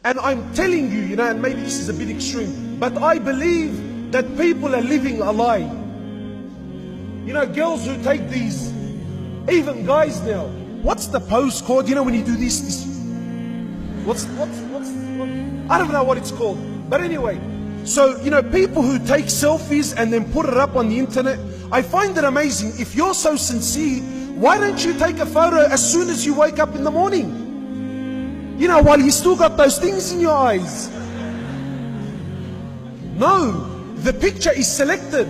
And I'm telling you, and maybe this is a bit extreme, but I believe that people are living a lie. Girls who take these, even guys now. What's the pose called? When you do this what's I don't know what it's called. But anyway, so, people who take selfies and then put it up on the internet, I find it amazing. If you're so sincere, why don't you take a photo as soon as you wake up in the morning? While you still got those things in your eyes. No, the picture is selected.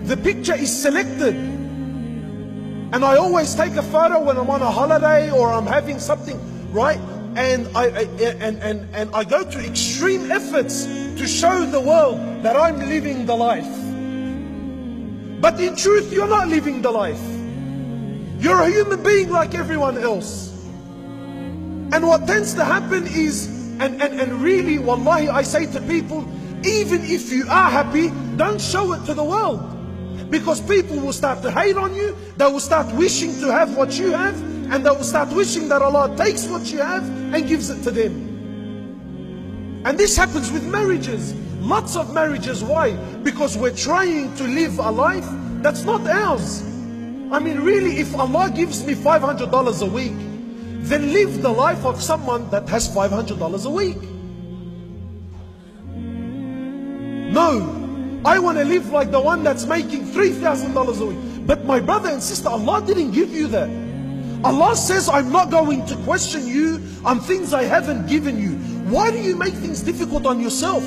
The picture is selected. And I always take a photo when I'm on a holiday or I'm having something, right? And I go to extreme efforts to show the world that I'm living the life. But in truth, you're not living the life. You're a human being like everyone else. And what tends to happen is, and really, wallahi, I say to people, even if you are happy, don't show it to the world. Because people will start to hate on you, they will start wishing to have what you have, and they will start wishing that Allah takes what you have and gives it to them. And this happens with marriages. Lots of marriages. Why? Because we're trying to live a life that's not ours. I mean, really, if Allah gives me $500 a week, then live the life of someone that has $500 a week. No, I want to live like the one that's making $3,000 a week. But my brother and sister, Allah didn't give you that. Allah says, I'm not going to question you on things I haven't given you. Why do you make things difficult on yourself?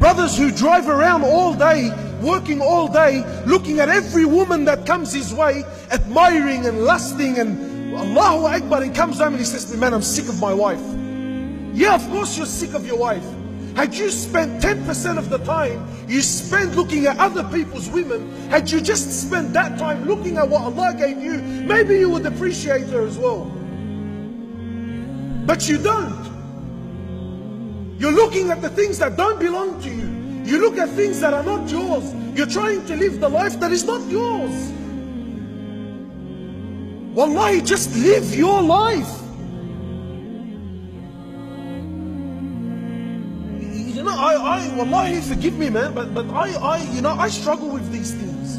Brothers who drive around all day, working all day, looking at every woman that comes his way, admiring and lusting and Allahu Akbar, and comes home and he says to me, man, I'm sick of my wife. Yeah, of course you're sick of your wife. Had you spent 10% of the time you spend looking at other people's women, had you just spent that time looking at what Allah gave you, maybe you would appreciate her as well. But you don't. You're looking at the things that don't belong to you. You look at things that are not yours. You're trying to live the life that is not yours. Wallahi, just live your life. Wallahi, forgive me, man, but I struggle with these things.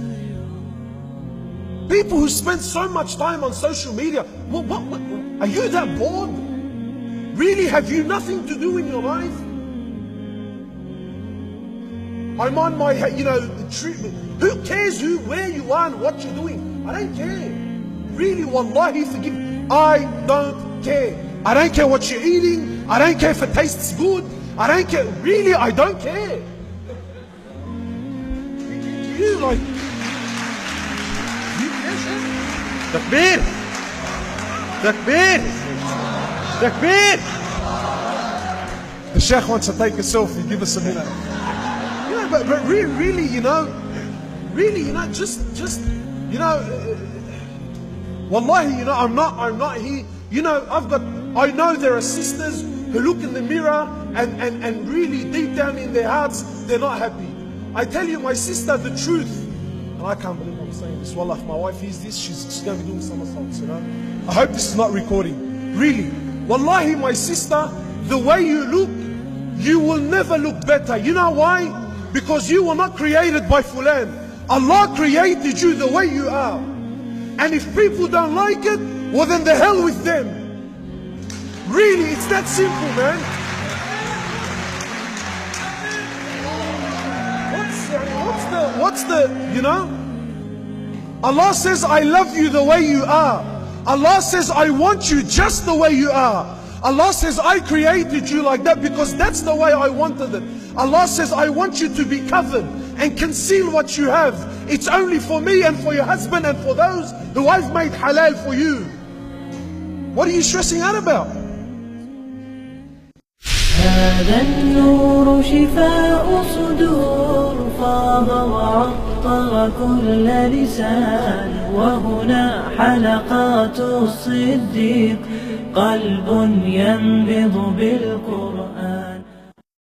People who spend so much time on social media, what, are you that bored? Really, have you nothing to do in your life? I'm on my, who cares where you are and what you're doing? I don't care. Really, wallahi, forgive me. I don't care. I don't care what you're eating. I don't care if it tastes good. I don't care. Really, I don't care. You like... You care, sir? Takbir! Takbir! Takbir! The Sheikh wants to take a selfie. Give us a minute. But really, just wallahi, I'm not here. I know there are sisters who look in the mirror and really deep down in their hearts, they're not happy. I tell you, my sister, the truth, and I can't believe I'm saying this. Wallah, if my wife hears this, she's going to be doing somersaults, I hope this is not recording. Really. Wallahi, my sister, the way you look, you will never look better. You know why? Because you were not created by Fulan. Allah created you the way you are. And if people don't like it, well then the hell with them. Really, it's that simple, man. What's the, Allah says, I love you the way you are. Allah says, I want you just the way you are. Allah says, I created you like that because that's the way I wanted it. Allah says, I want you to be covered and conceal what you have. It's only for me and for your husband and for those who I've made halal for you. What are you stressing out about? هذا النور شفاء صدور فاض وعطر كل لسان وهنا حلقات الصديق قلب ينبض بالقرآن